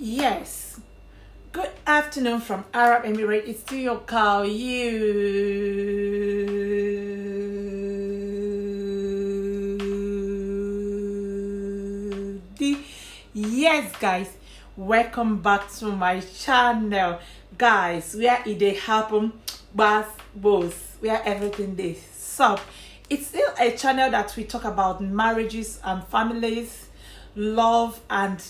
Yes. Good afternoon from Arab Emirates. It's to your call. Yes, guys. Welcome back to my channel. Guys, where it they happen, both, where everything they sup. It's still a channel that we talk about marriages and families, love and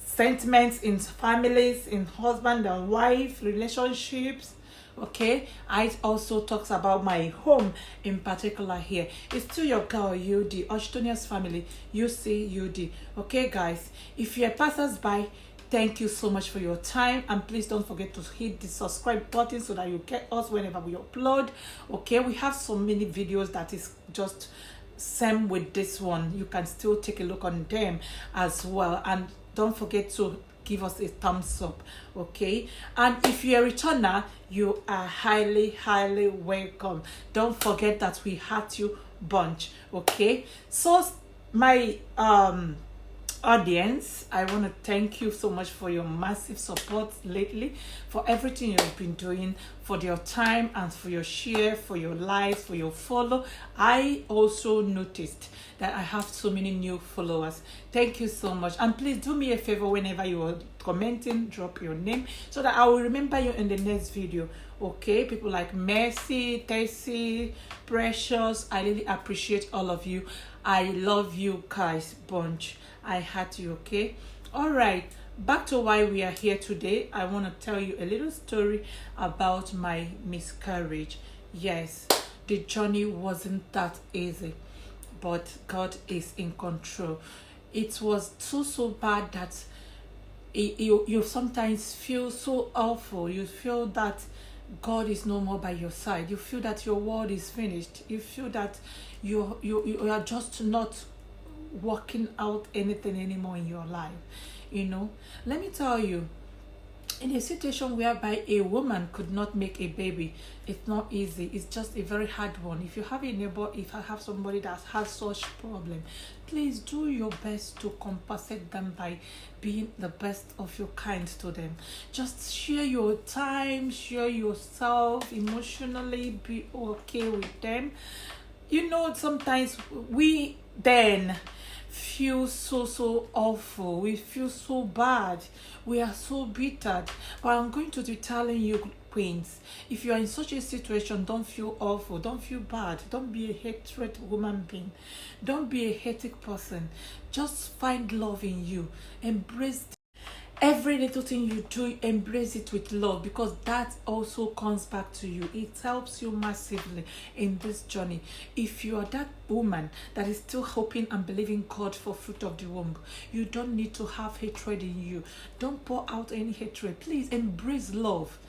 sentiments in families, in husband and wife relationships. Okay, I also talks about my home in particular here. It's to your girl UD, Ochtonia's family, UC&UD. Okay, guys, if you're passers by, thank you so much for your time, and please don't forget to hit the subscribe button so that you get us whenever we upload. Okay, we have so many videos that is just same with this one. You can still take a look on them as well, and don't forget to give us a thumbs up. Okay, and if you're a returner, you are highly welcome. Don't forget that we had you bunch. Okay, so my audience, I want to thank you so much for your massive support lately, for everything you've been doing, for your time and for your share, for your likes, for your follow. I also noticed that I have so many new followers. Thank you so much, and please do me a favor, whenever you are commenting, drop your name so that I will remember you in the next video. Okay, people like Mercy, Tessie, Precious, I really appreciate all of you. I love you guys bunch. I had you. Okay, all right, back to why we are here today. I want to tell you a little story about my miscarriage. Yes, the journey wasn't that easy, but God is in control. It was so bad that you sometimes feel so awful. You feel that God is no more by your side. You feel that your world is finished. You feel that you are just not working out anything anymore in your life. Let me tell you, in a situation whereby a woman could not make a baby, it's not easy. It's just a very hard one. If you have a neighbor, if I have somebody that has such problem, please do your best to compensate them by being the best of your kind to them. Just share your time, share yourself emotionally, be okay with them. Sometimes we then feel so awful. We feel so bad. We are so bitter. But I'm going to be telling you, queens, if you are in such a situation, don't feel awful. Don't feel bad. Don't be a hatred woman being. Don't be a hated person. Just find love in you. Embrace every little thing you do. Embrace it with love, because that also comes back to you. It helps you massively in this journey. If you are that woman that is still hoping and believing God for fruit of the womb, you don't need to have hatred in you. Don't pour out any hatred. Please embrace love.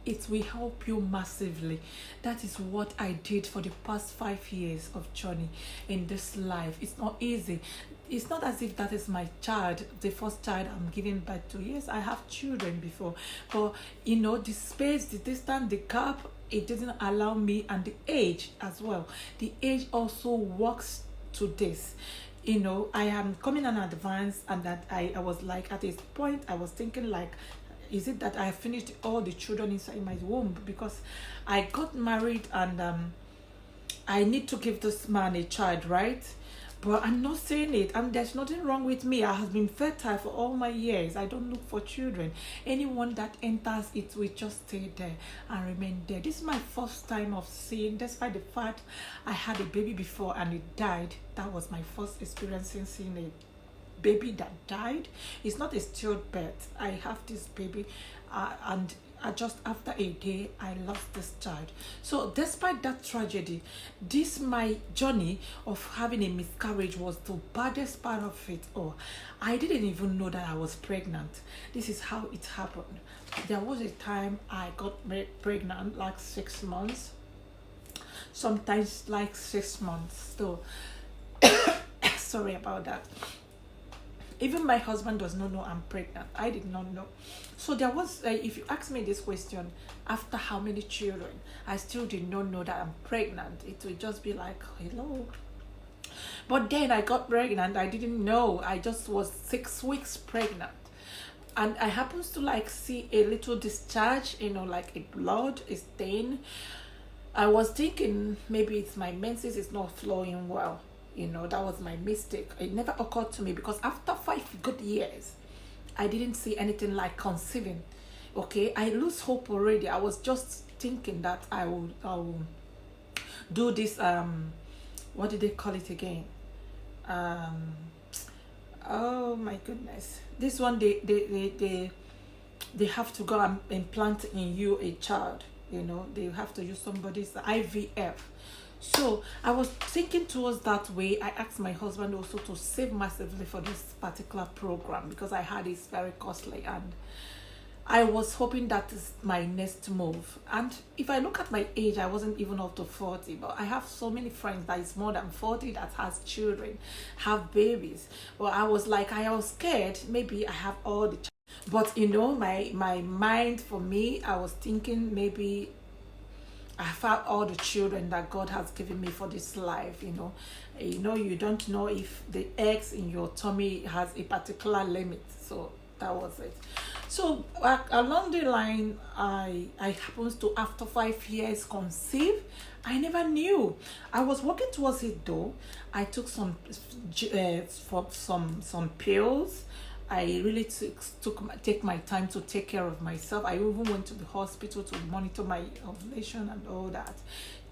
It will help you massively. That is what I did for the past 5 years of journey in this life. It's not easy. It's not as if that is my child, the first child I'm giving birth to. Yes, I have children before, but the space, the distance, the gap, it doesn't allow me, and the age as well. The age also works to this. I am coming in advance, and that I was like, at this point I was thinking like, is it that I have finished all the children inside my womb? Because I got married, and I need to give this man a child, right? But I'm not saying it, and there's nothing wrong with me. I have been fertile for all my years. I don't look for children. Anyone that enters it will just stay there and remain there. This is my first time of seeing, despite the fact I had a baby before and it died. That was my first experience in seeing a baby that died. It's not a stillbirth. I have this baby, and just after a day I lost this child. So despite that tragedy, this my journey of having a miscarriage was the baddest part of it all. I didn't even know that I was pregnant. This is how it happened. There was a time I got pregnant, like 6 months, sometimes like 6 months. So sorry about that. Even my husband does not know I'm pregnant. I did not know. So there was, if you ask me this question, after how many children, I still did not know that I'm pregnant. It would just be like, hello. But then I got pregnant. I didn't know. I just was 6 weeks pregnant. and I happens to like see a little discharge, like a blood, a stain. I was thinking maybe it's my menses is not flowing well. That was my mistake. It never occurred to me, because after 5 good years, I didn't see anything like conceiving. Okay, I lose hope already. I was just thinking that I will do this, what did they call it again? Oh my goodness, this one, they have to go and implant in you a child. They have to use somebody's IVF. So I was thinking towards that way. I asked my husband also to save massively for this particular program, because I heard it's very costly, and I was hoping that is my next move. And if I look at my age, I wasn't even up to 40, but I have so many friends that is more than 40 that has children, have babies. Well, I was scared, maybe I have all the but my mind, for me, I was thinking maybe I found all the children that God has given me for this life. You don't know if the eggs in your tummy has a particular limit. So that was it. So along the line, I happens to, after 5 years, conceive. I never knew. I was working towards it though. I took some pills. I really take my time to take care of myself. I even went to the hospital to monitor my ovulation and all that,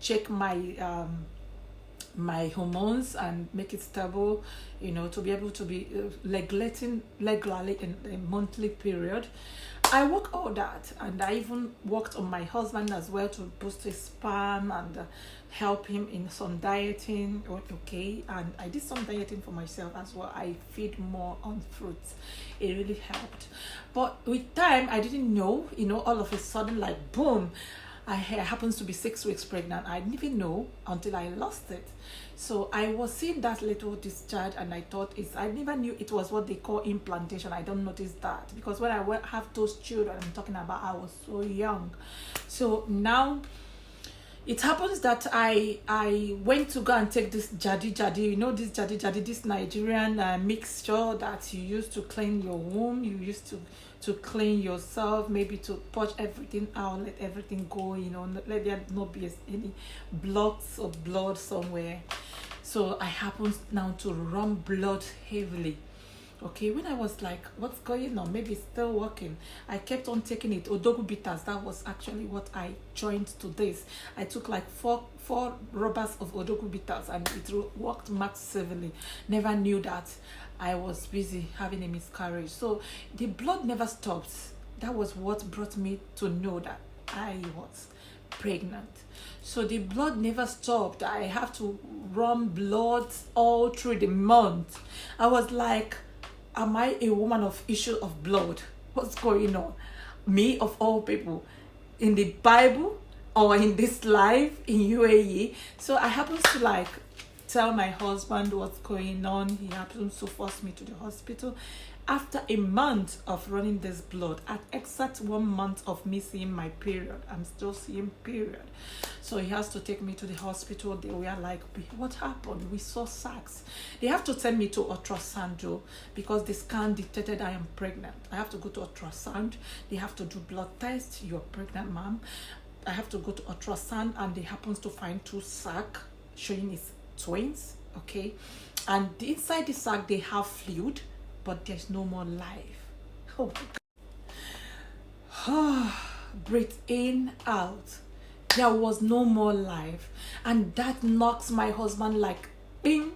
check my my hormones and make it stable, to be able to be regulating regularly in a monthly period. I work all that, and I even worked on my husband as well to boost his sperm and help him in some dieting. Okay, and I did some dieting for myself as well. I feed more on fruits. It really helped. But with time, I didn't know, all of a sudden, like boom, I happens to be 6 weeks pregnant. I didn't even know until I lost it. So I was seeing that little discharge, and I thought I never knew it was what they call implantation. I don't notice that, because when I have those children I'm talking about, I was so young. So now it happens that I went to go and take this jadi, this jadi, this Nigerian mixture that you use to clean your womb. You used to clean yourself, maybe to purge everything out, let everything go, let there not be any blocks of blood somewhere. So I happen now to run blood heavily. Okay, when I was like, what's going on? Maybe it's still working. I kept on taking it. Odogu bitters, that was actually what I joined to this. I took like four rubbers of Odogu bitters, and it worked massively. Never knew that I was busy having a miscarriage. So the blood never stopped. That was what brought me to know that I was pregnant. So the blood never stopped. I have to run blood all through the month. I was like, am I a woman of issue of blood? What's going on? Me of all people, in the Bible or in this life in UAE. So I happen to like tell my husband what's going on. He happens to force me to the hospital. After a month of running this blood, at exact 1 month of me seeing my period, I'm still seeing period. So he has to take me to the hospital. They were like, what happened? We saw sacs. They have to send me to ultrasound because the scan detected I am pregnant. I have to go to ultrasound. They have to do blood tests. You're pregnant, ma'am. I have to go to ultrasound, and they happens to find 2 sacs showing it's twins. Okay, and inside the sac they have fluid, but there's no more life. Oh my God. Breathe in, out. There was no more life. And that knocks my husband like, bing.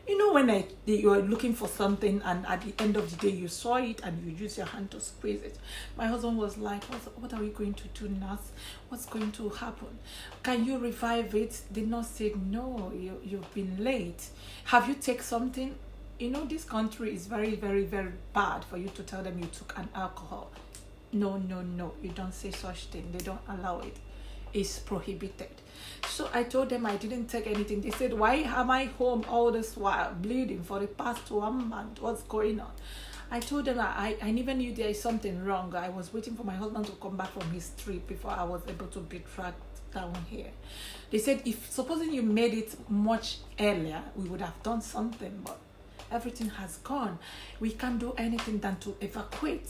When you are looking for something, and at the end of the day you saw it and you use your hand to squeeze it. My husband was like, what are we going to do, nurse? What's going to happen? Can you revive it? The nurse said, no, you've been late. Have you taken something? This country is very, very, very bad for you to tell them you took an alcohol. No, you don't say such thing. They don't allow it. It's prohibited. So I told them I didn't take anything. They said, why am I home all this while bleeding for the past 1 month? What's going on? I told them I never knew there is something wrong. I was waiting for my husband to come back from his trip before I was able to be dragged down here. They said, if supposing you made it much earlier, we would have done something, but everything has gone. We can't do anything than to evacuate.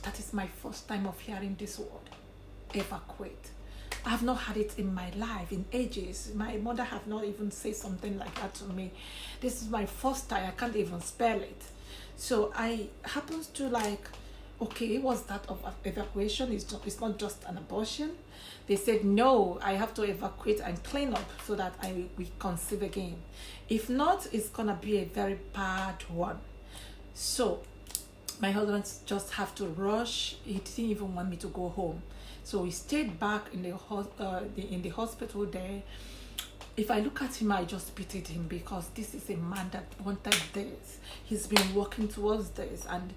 That is my first time of hearing this word, evacuate. I have not had it in my life in ages. My mother have not even said something like that to me. This is my first time. I can't even spell it. So I happens to like, okay, what's that of evacuation? It's not just an abortion. They said, no, I have to evacuate and clean up so that we conceive again. If not, it's going to be a very bad one. So my husband just have to rush. He didn't even want me to go home. So we stayed back in the hospital there. If I look at him, I just pitied him, because this is a man that wanted this. He's been working towards this, and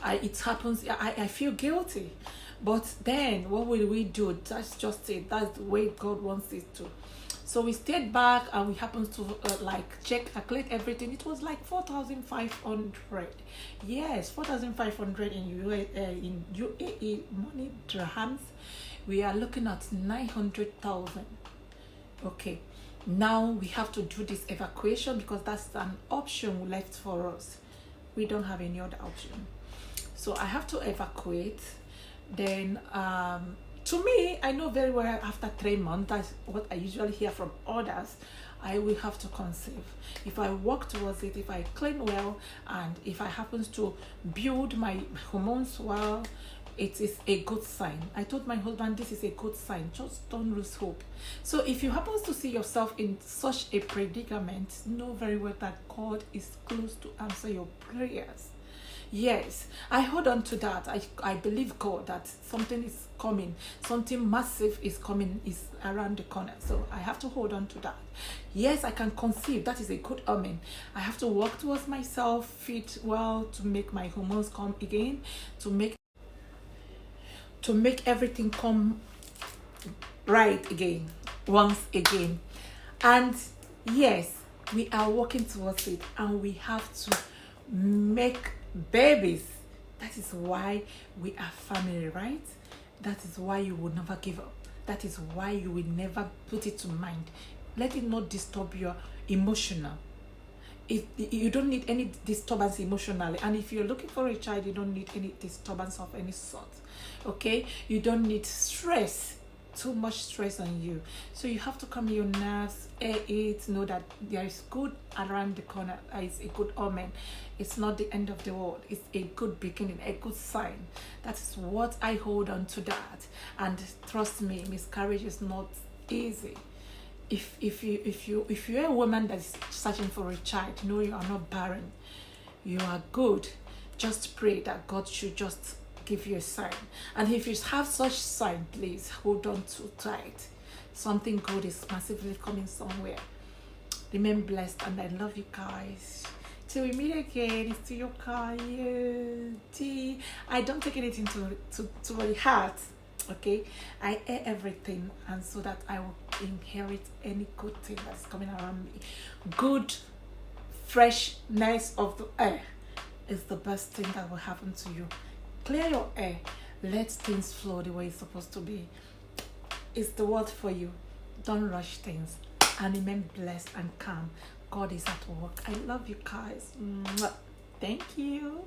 it happens. I feel guilty, but then what will we do? That's just it. That's the way God wants it to. So we stayed back, and we happened to calculate everything. It was like 4,500. Yes, 4,500 in UAE money, dirhams. We are looking at 900,000. Okay. Now we have to do this evacuation, because that's an option left for us. We don't have any other option. So I have to evacuate. Then to me, I know very well after 3 months, that's what I usually hear from others, I will have to conceive. If I work towards it, if I clean well, and if I happen to build my hormones well, it is a good sign. I told my husband, this is a good sign. Just don't lose hope. So if you happen to see yourself in such a predicament, know very well that God is close to answer your prayers. Yes, I hold on to that. I believe God that something is coming. Something massive is coming, is around the corner. So I have to hold on to that. Yes, I can conceive. That is a good omen. I have to work towards myself, feed well, to make my hormones come again, to make everything come right again, once again. And yes, we are working towards it, and we have to make babies. That is why we are family, right? That is why you will never give up. That is why you will never put it to mind. Let it not disturb your emotional. You don't need any disturbance emotionally, and if you're looking for a child, you don't need any disturbance of any sort. Okay, you don't need stress, too much stress on you. So you have to calm your nerves, air it, know that there is good around the corner. It's a good omen. It's not the end of the world. It's a good beginning, a good sign. That is what I hold on to that. And trust me, miscarriage is not easy. If you're a woman that's searching for a child, no, you are not barren. You are good. Just pray that God should just give you a sign. And if you have such sign, please hold on too tight. Something good is massively coming somewhere. Remain blessed, and I love you guys. Till we meet again, it's to your car. I don't take anything to my heart. Okay, I air everything, and so that I will inherit any good thing that's coming around me. Good freshness of the air is the best thing that will happen to you. Clear your air, let things flow the way it's supposed to be. It's the word for you. Don't rush things, and remain blessed and calm. God is at work. I love you guys. Thank you.